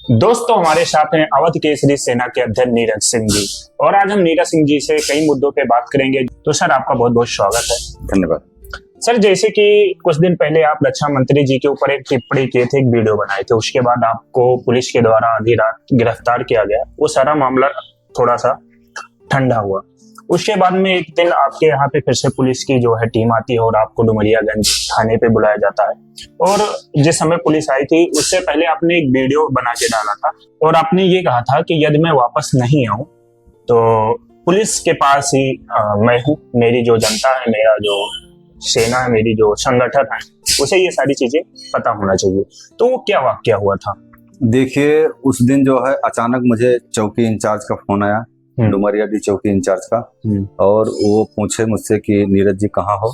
दोस्तों हमारे साथ हैं अवध केसरी सेना के अध्यक्ष नीरज सिंह जी। और आज हम नीरज सिंह जी से कई मुद्दों पे बात करेंगे। तो सर आपका बहुत बहुत स्वागत है। धन्यवाद। सर जैसे कि कुछ दिन पहले आप रक्षा मंत्री जी के ऊपर एक टिप्पणी किए थे, एक वीडियो बनाए थे, उसके बाद आपको पुलिस के द्वारा आधी रात गिरफ्तार किया गया। वो सारा मामला थोड़ा सा ठंडा हुआ। उसके बाद में एक दिन आपके यहाँ पे फिर से पुलिस की जो है टीम आती है और आपको डुमरियागंज थाने पे बुलाया जाता है। और जिस समय पुलिस आई थी उससे पहले आपने एक वीडियो बना के डाला था और आपने ये कहा था कि यदि मैं वापस नहीं आऊं तो पुलिस के पास ही मैं हूँ, मेरी जो जनता है, मेरा जो सेना है, मेरी जो संगठन है, उसे ये सारी चीजें पता होना चाहिए। तो वो क्या वाकया हुआ था? देखिए, उस दिन जो है अचानक मुझे चौकी इंचार्ज का फोन आया, डुमरियाडी चौकी इंचार्ज का, और वो पूछे मुझसे कि नीरज जी कहाँ हो।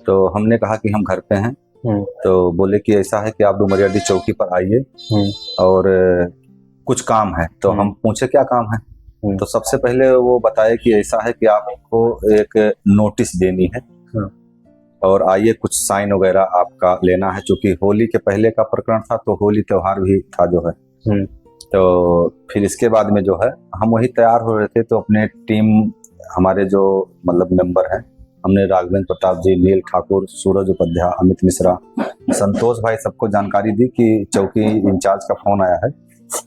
तो हमने कहा कि हम घर पे हैं। तो बोले कि ऐसा है कि आप डुमरियाडी चौकी पर आइए और कुछ काम है। तो हम पूछे क्या काम है। तो सबसे पहले वो बताए कि ऐसा है कि आपको एक नोटिस देनी है और आइए कुछ साइन वगैरह आपका लेना है। चूंकि होली के पहले का प्रकरण था तो होली त्योहार भी था जो है। तो फिर इसके बाद में जो है हम वही तैयार हो रहे थे। तो अपने टीम, हमारे जो मतलब मेंबर हैं, हमने राघवेंद्र प्रताप जी, नील ठाकुर, सूरज उपाध्याय, अमित मिश्रा, संतोष भाई, सबको जानकारी दी कि चौकी इंचार्ज का फोन आया है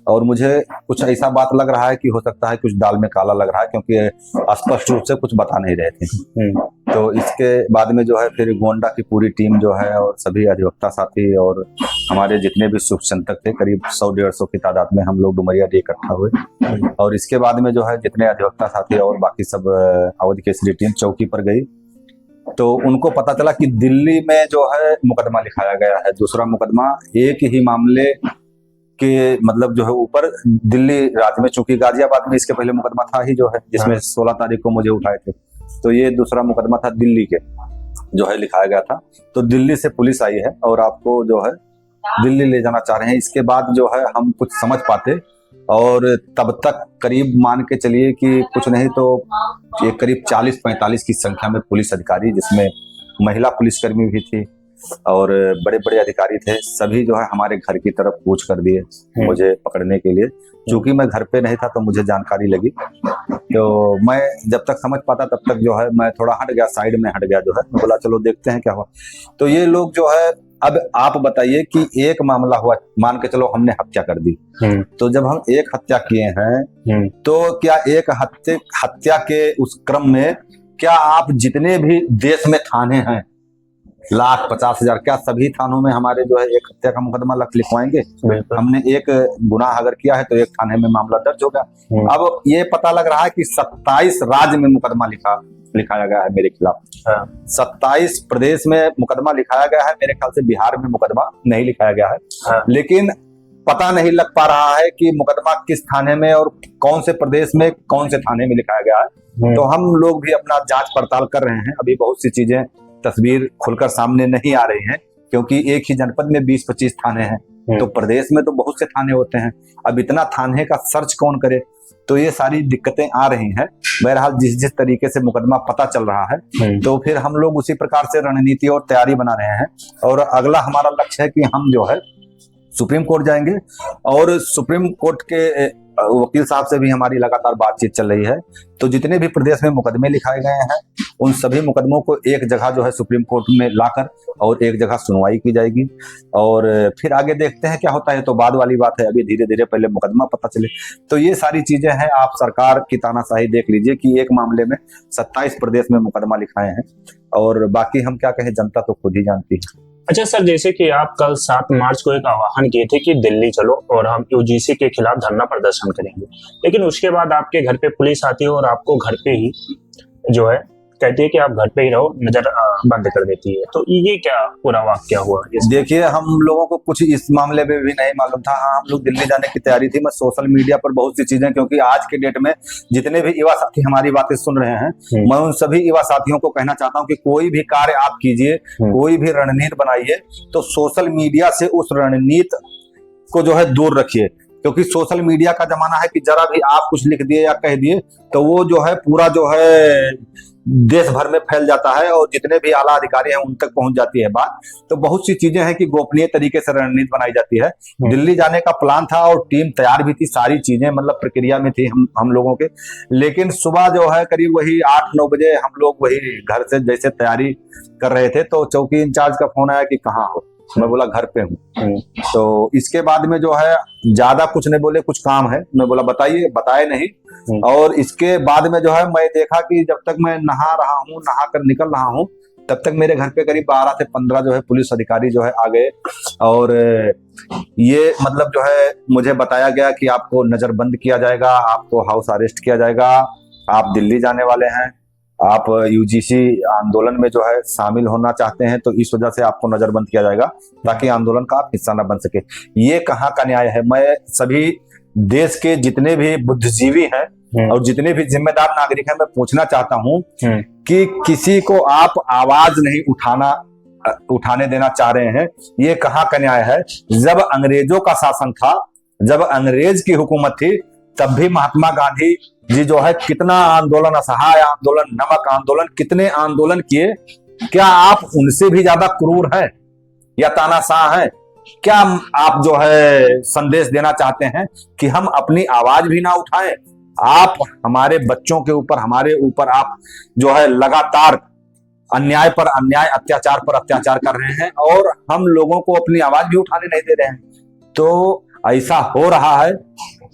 और मुझे कुछ ऐसा बात लग रहा है कि हो सकता है कुछ दाल में काला लग रहा है, क्योंकि स्पष्ट रूप से कुछ बता नहीं रहे थे। तो इसके बाद में जो है फिर गोंडा की पूरी टीम जो है और सभी अधिवक्ता साथी और हमारे जितने भी शुभचिंतक थे, करीब 100-150 की तादाद में हम लोग डुमरियाडी इकट्ठा हुए। और इसके बाद में जो है जितने अधिवक्ता साथी और बाकी सब अवध केसरी टीम चौकी पर गई। तो उनको पता चला कि दिल्ली में जो है मुकदमा लिखाया गया है, दूसरा मुकदमा एक ही मामले के मतलब जो है ऊपर दिल्ली राज्य में। चूंकि गाजियाबाद में इसके पहले मुकदमा था ही जो है, जिसमें 16 तारीख को मुझे उठाए थे। तो ये दूसरा मुकदमा था दिल्ली के जो है लिखाया गया था। तो दिल्ली से पुलिस आई है और आपको जो है दिल्ली ले जाना चाह रहे हैं। इसके बाद जो है हम कुछ समझ पाते और तब तक करीब मान के चलिए कि कुछ नहीं तो एक करीब 40-45 की संख्या में पुलिस अधिकारी, जिसमें महिला पुलिसकर्मी भी थी और बड़े बड़े अधिकारी थे, सभी जो है हमारे घर की तरफ कूच कर दिए मुझे पकड़ने के लिए। चूंकि मैं घर पे नहीं था तो मुझे जानकारी लगी। तो मैं जब तक समझ पाता तब तक जो है मैं थोड़ा हट गया, साइड में हट गया जो है। बोला चलो देखते हैं क्या हुआ। तो ये लोग जो है, अब आप बताइए कि एक मामला हुआ, मान के चलो हमने हत्या कर दी। तो जब हम एक हत्या किए हैं तो क्या एक हत्या के उस क्रम में क्या आप जितने भी देश में थाने हैं, 1,50,000, क्या सभी थानों में हमारे जो है एक हत्या का मुकदमा लिखवाएंगे? हमने एक गुनाह अगर किया है तो एक थाने में मामला दर्ज होगा। अब ये पता लग रहा है कि 27 राज्य में मुकदमा लिखाया गया है मेरे खिलाफ। 27 प्रदेश में मुकदमा लिखाया गया है। मेरे ख्याल से बिहार में मुकदमा नहीं लिखाया गया है। लेकिन पता नहीं लग पा रहा है कि मुकदमा किस थाने में और कौन से प्रदेश में कौन से थाने में लिखाया गया है। तो हम लोग भी अपना जांच पड़ताल कर रहे हैं। अभी बहुत सी चीजें, तस्वीर खुलकर सामने नहीं आ रही हैं, क्योंकि एक ही जनपद में 20-25 थाने हैं। तो प्रदेश में तो बहुत से थाने होते हैं। अब इतना थाने का सर्च कौन करे? तो ये सारी दिक्कतें आ रही हैं। बहरहाल जिस तरीके से मुकदमा पता चल रहा है तो फिर हम लोग उसी प्रकार से रणनीति और तैयारी बना रहे हैं। और अगला हमारा लक्ष्य है कि हम जो है सुप्रीम कोर्ट जाएंगे और सुप्रीम कोर्ट के वकील साहब से भी हमारी लगातार बातचीत चल रही है। तो जितने भी प्रदेश में मुकदमे लिखाए गए हैं उन सभी मुकदमों को एक जगह जो है सुप्रीम कोर्ट में लाकर और एक जगह सुनवाई की जाएगी और फिर आगे देखते हैं क्या होता है। तो बाद वाली बात है, अभी धीरे धीरे पहले मुकदमा पता चले। तो ये सारी चीजें हैं। आप सरकार की तानाशाही देख लीजिए कि एक मामले में 27 प्रदेश में मुकदमा लिखाए हैं और बाकी हम क्या कहें, जनता तो खुद ही जानती है। अच्छा सर, जैसे कि आप कल 7 मार्च को एक आह्वान किए थे कि दिल्ली चलो और हम यूजीसी के खिलाफ धरना प्रदर्शन करेंगे, लेकिन उसके बाद आपके घर पे पुलिस आती है और आपको घर पे ही जो है कहती है कि आप घर पे ही रहो, नजर बंद कर देती है। तो ये क्या पूरा वाकया हुआ? देखिए, हम लोगों को कुछ इस मामले में भी नहीं मालूम था। हाँ, हम लोग दिल्ली जाने की तैयारी थी। मैं सोशल मीडिया पर बहुत सी चीजें, क्योंकि आज के डेट में जितने भी युवा साथी हमारी बातें सुन रहे हैं, मैं उन सभी युवा साथियों को कहना चाहता हूँ कि कोई भी कार्य आप कीजिए, कोई भी रणनीति बनाइए तो सोशल मीडिया से उस रणनीति को जो है दूर रखिए। क्योंकि सोशल मीडिया का जमाना है कि जरा भी आप कुछ लिख दिए या कह दिए तो वो जो है पूरा जो है देश भर में फैल जाता है और जितने भी आला अधिकारी हैं उन तक पहुंच जाती है बात। तो बहुत सी चीजें हैं कि गोपनीय तरीके से रणनीति बनाई जाती है। दिल्ली जाने का प्लान था और टीम तैयार भी थी, सारी चीजें मतलब प्रक्रिया में थी हम लोगों के। लेकिन सुबह जो है करीब वही 8-9 बजे हम लोग वही घर से जैसे तैयारी कर रहे थे तो चौकी इंचार्ज का फोन आया कि कहाँ हो। मैं बोला घर पे हूँ। तो इसके बाद में जो है ज्यादा कुछ नहीं बोले, कुछ काम है। मैं बोला बताइए, बताए नहीं। और इसके बाद में जो है मैं देखा कि जब तक मैं नहा रहा हूँ, नहा कर निकल रहा हूँ, तब तक मेरे घर पे करीब 12 से 15 जो है पुलिस अधिकारी जो है आ गए। और ये मतलब जो है मुझे बताया गया कि आपको नजरबंद किया जाएगा, आपको हाउस अरेस्ट किया जाएगा, आप दिल्ली जाने वाले हैं, आप यूजीसी आंदोलन में जो है शामिल होना चाहते हैं तो इस वजह से आपको नजरबंद किया जाएगा ताकि आंदोलन का आप हिस्सा न बन सके। ये कहाँ का न्याय है? मैं सभी देश के जितने भी बुद्धिजीवी हैं और जितने भी जिम्मेदार नागरिक हैं मैं पूछना चाहता हूँ कि किसी को आप आवाज नहीं उठाने देना चाह रहे हैं, ये कहाँ का न्याय है? जब अंग्रेजों का शासन था, जब अंग्रेज की हुकूमत थी, तब भी महात्मा गांधी जी जो है कितना आंदोलन, असहाय आंदोलन, नमक आंदोलन, कितने आंदोलन किए। क्या आप उनसे भी ज्यादा क्रूर हैं या तानाशाह हैं? क्या आप जो है संदेश देना चाहते हैं कि हम अपनी आवाज भी ना उठाएं? आप हमारे बच्चों के ऊपर, हमारे ऊपर आप जो है लगातार अन्याय पर अन्याय, अत्याचार पर अत्याचार कर रहे हैं और हम लोगों को अपनी आवाज भी उठाने नहीं दे रहे हैं। तो ऐसा हो रहा है,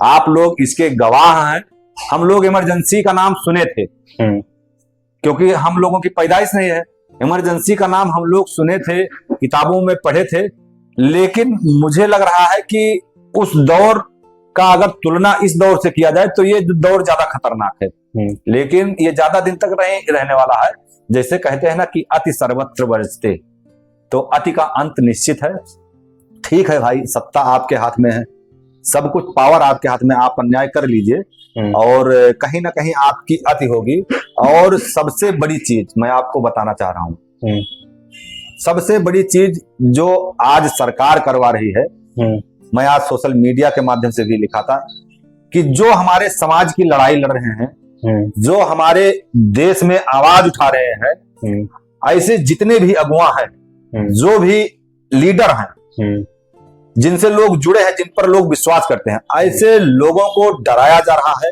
आप लोग इसके गवाह हैं। हम लोग इमरजेंसी का नाम सुने थे क्योंकि हम लोगों की पैदाइश नहीं है। इमरजेंसी का नाम हम लोग सुने थे, किताबों में पढ़े थे, लेकिन मुझे लग रहा है कि उस दौर का अगर तुलना इस दौर से किया जाए तो ये दौर ज्यादा खतरनाक है। लेकिन ये ज्यादा दिन तक रहने वाला है। जैसे कहते हैं ना कि अति सर्वत्र वर्जते, तो अति का अंत निश्चित है। ठीक है भाई, सत्ता आपके हाथ में है, सब कुछ पावर आपके हाथ में, आप अन्याय कर लीजिए और कहीं ना कहीं आपकी अति होगी। और सबसे बड़ी चीज मैं आपको बताना चाह रहा हूं, सबसे बड़ी चीज जो आज सरकार करवा रही है, मैं आज सोशल मीडिया के माध्यम से भी लिखा था कि जो हमारे समाज की लड़ाई लड़ रहे हैं, जो हमारे देश में आवाज उठा रहे हैं, ऐसे जितने भी अगुवा हैं, जो भी लीडर हैं, जिनसे लोग जुड़े हैं, जिन पर लोग विश्वास करते हैं, ऐसे लोगों को डराया जा रहा है,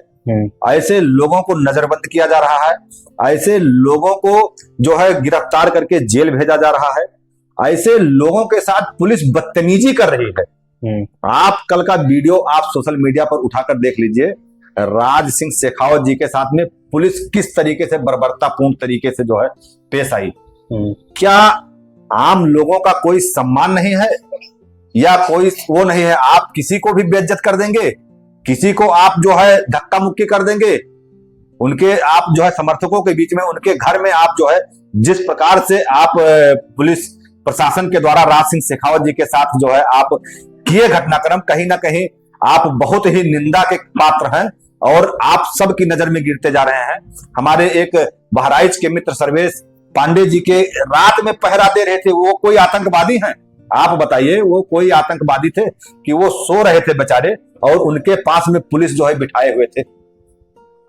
ऐसे लोगों को नजरबंद किया जा रहा है, ऐसे लोगों को जो है गिरफ्तार करके जेल भेजा जा रहा है, ऐसे लोगों के साथ पुलिस बदतमीजी कर रही है। आप कल का वीडियो आप सोशल मीडिया पर उठाकर देख लीजिए, राज सिंह शेखावत जी के साथ में पुलिस किस तरीके से बर्बरतापूर्ण तरीके से जो है पेश आई। क्या आम लोगों का कोई सम्मान नहीं है या कोई वो नहीं है? आप किसी को भी बेइज्जत कर देंगे, किसी को आप जो है धक्का मुक्की कर देंगे, उनके आप जो है समर्थकों के बीच में, उनके घर में आप जो है जिस प्रकार से आप पुलिस प्रशासन के द्वारा राज सिंह शेखावत जी के साथ जो है आप किए घटनाक्रम, कहीं ना कहीं आप बहुत ही निंदा के पात्र हैं और आप सबकी नजर में गिरते जा रहे हैं। हमारे एक बहराइच के मित्र सर्वेश पांडे जी के रात में पहरा दे रहे थे, वो कोई आतंकवादी हैं? आप बताइए, वो कोई आतंकवादी थे कि वो सो रहे थे बेचारे और उनके पास में पुलिस जो है बिठाए हुए थे।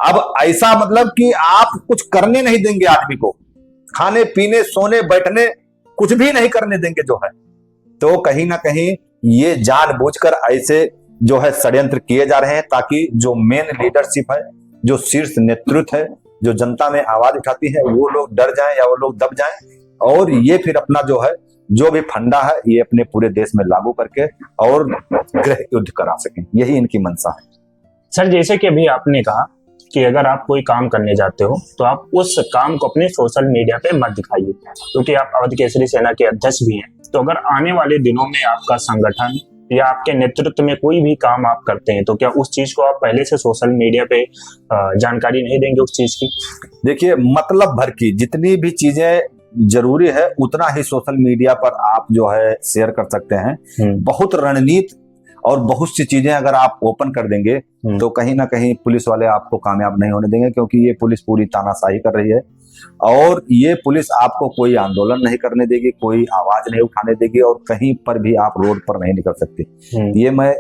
अब ऐसा मतलब कि आप कुछ करने नहीं देंगे आदमी को, खाने पीने सोने बैठने कुछ भी नहीं करने देंगे जो है। तो कहीं ना कहीं ये जानबूझकर ऐसे जो है षड्यंत्र किए जा रहे हैं ताकि जो मेन लीडरशिप है, जो शीर्ष नेतृत्व है, जो जनता में आवाज उठाती है, वो लोग डर जाएं या वो लोग दब जाएं और ये फिर अपना जो है जो भी फंडा है ये अपने पूरे देश में लागू करके और गृह युद्ध करा सकें। यही इनकी मंशा है। सर, जैसे कि अभी आपने कहा कि अगर आप कोई काम करने जाते हो तो आप उस काम को अपने सोशल मीडिया पे मत दिखाइए, क्योंकि आप अवध केसरी सेना के अध्यक्ष भी हैं। तो अगर आने वाले दिनों में आपका संगठन या आपके नेतृत्व में कोई भी काम आप करते हैं तो क्या उस चीज को आप पहले से सोशल मीडिया पे जानकारी नहीं देंगे उस चीज की? देखिए, मतलब भर की जितनी भी चीजें जरूरी है उतना ही सोशल मीडिया पर आप जो है शेयर कर सकते हैं। बहुत रणनीति और बहुत सी चीजें अगर आप ओपन कर देंगे तो कहीं ना कहीं पुलिस वाले आपको कामयाब नहीं होने देंगे, क्योंकि ये पुलिस पूरी तानाशाही कर रही है और ये पुलिस आपको कोई आंदोलन नहीं करने देगी, कोई आवाज नहीं उठाने देगी और कहीं पर भी आप रोड पर नहीं निकल सकते। ये मैं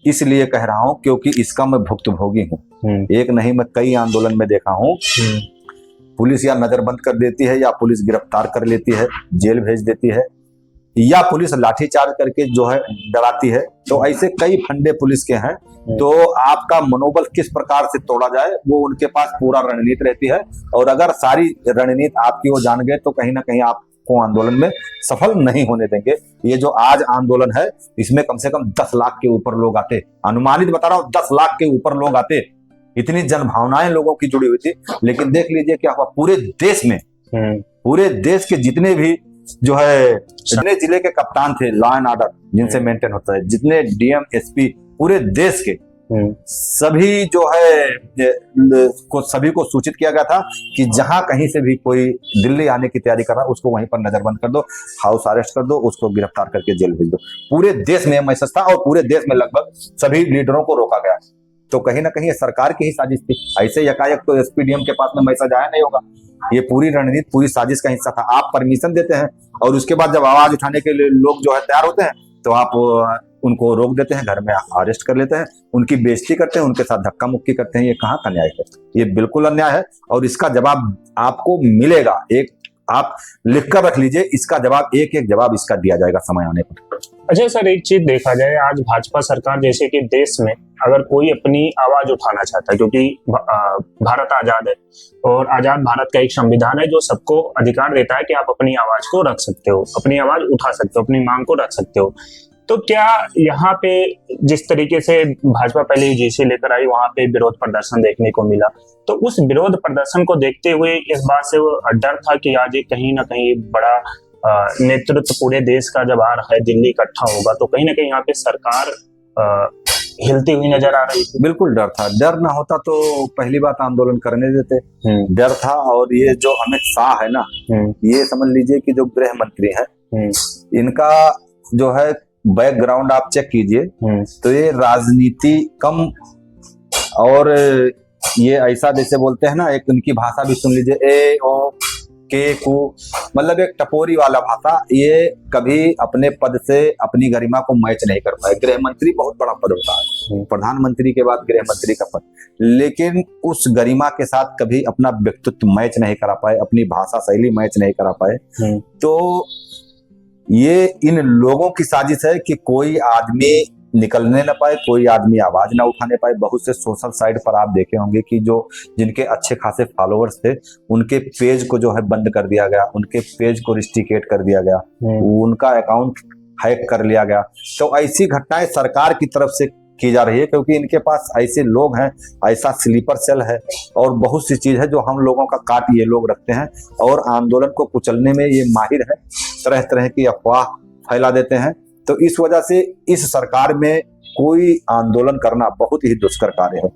इसलिए कह रहा हूं क्योंकि इसका मैं भुक्तभोगी हूं। एक नहीं, मैं कई आंदोलन में देखा हूं, पुलिस या नजरबंद कर देती है, या पुलिस गिरफ्तार कर लेती है, जेल भेज देती है, या पुलिस लाठीचार्ज करके जो है डराती है। तो ऐसे कई फंडे पुलिस के हैं। तो आपका मनोबल किस प्रकार से तोड़ा जाए, वो उनके पास पूरा रणनीति रहती है। और अगर सारी रणनीति आपकी वो जान गए तो कहीं ना कहीं आपको आंदोलन में सफल नहीं होने देंगे। ये जो आज आंदोलन है, इसमें कम से कम 10 लाख के ऊपर लोग आते, अनुमानित बता रहा हूँ 10 लाख के ऊपर लोग आते। इतनी जनभावनाएं लोगों की जुड़ी हुई थी। लेकिन देख लीजिए क्या हुआ, पूरे देश में, पूरे देश के जितने भी जो है, जितने जिले के कप्तान थे लॉ एंड ऑर्डर जिनसे मेंटेन होता है, जितने डीएम एसपी पूरे देश के, सभी जो है सभी को सूचित किया गया था कि जहां कहीं से भी कोई दिल्ली आने की तैयारी कर रहा है उसको वहीं पर नजरबंद कर दो, हाउस अरेस्ट कर दो, उसको गिरफ्तार करके जेल भेज दो। पूरे देश में मैसेज था और पूरे देश में लगभग सभी लीडरों को रोका गया। तो कहीं ना कहीं ये सरकार की ही साजिश थी। ऐसे यकायक तो एसपीडीएम के पास में मैसेज आया नहीं होगा। ये पूरी रणनीति, पूरी साजिश का हिस्सा था। आप परमिशन देते हैं और उसके बाद जब आवाज उठाने के लिए लोग जो है तैयार होते हैं तो आप उनको रोक देते हैं, घर में अरेस्ट कर लेते हैं, उनकी बेइज्जती करते हैं, उनके साथ धक्का मुक्की करते हैं। ये कहाँ का न्याय है? ये बिल्कुल अन्याय है और इसका जवाब आपको मिलेगा। एक आप लिख कर रख लीजिए, इसका जवाब एक एक जवाब इसका दिया जाएगा समय आने पर। अच्छा सर, एक चीज देखा जाए, आज भाजपा सरकार जैसे कि देश में अगर कोई अपनी आवाज उठाना चाहता है, क्योंकि भारत आजाद है और आजाद भारत का एक संविधान है जो सबको अधिकार देता है कि आप अपनी आवाज को रख सकते हो, अपनी आवाज उठा सकते हो, अपनी मांग को रख सकते हो। तो क्या यहाँ पे जिस तरीके से भाजपा पहले यूजीसी लेकर आई, वहां पे विरोध प्रदर्शन देखने को मिला, तो उस विरोध प्रदर्शन को देखते हुए इस बात से डर था कि आज कहीं ना कहीं बड़ा नेतृत्व पूरे देश का जब आ रहा है, दिल्ली इकट्ठा होगा, तो कहीं ना कहीं यहाँ पे सरकार हिलती हुई नजर आ रही थी। बिल्कुल डर था। डर ना होता तो पहली बात आंदोलन करने देते। डर था। और ये जो अमित शाह है ना, ये समझ लीजिए कि जो गृह मंत्री है, इनका जो है बैकग्राउंड आप चेक कीजिए तो ये राजनीति कम, और ये ऐसा जैसे बोलते हैं ना, एक उनकी भाषा भी सुन लीजिए, ए ओ के कु, मतलब एक टपोरी वाला भाषा। ये कभी अपने पद से अपनी गरिमा को मैच नहीं कर पाए। गृह मंत्री बहुत बड़ा पद होता है, प्रधानमंत्री के बाद गृह मंत्री का पद, लेकिन उस गरिमा के साथ कभी अपना व्यक्तित्व मैच नहीं करा पाए, अपनी भाषा शैली मैच नहीं करा पाए। तो ये इन लोगों की साजिश है कि कोई आदमी निकलने न पाए, कोई आदमी आवाज ना उठाने पाए। बहुत से सोशल साइट पर आप देखे होंगे कि जो जिनके अच्छे खासे फॉलोअर्स थे, उनके पेज को जो है बंद कर दिया गया, उनके पेज को रिस्ट्रिकेट कर दिया गया, उनका अकाउंट हैक कर लिया गया। तो ऐसी घटनाएं सरकार की तरफ से की जा रही है क्योंकि इनके पास ऐसे लोग हैं, ऐसा स्लीपर सेल है और बहुत सी चीज है जो हम लोगों का काट ये लोग रखते हैं और आंदोलन को कुचलने में ये माहिर है। तरह तरह की अफवाह फैला देते हैं। तो इस वजह से इस सरकार में कोई आंदोलन करना बहुत ही दुष्कर कार्य है।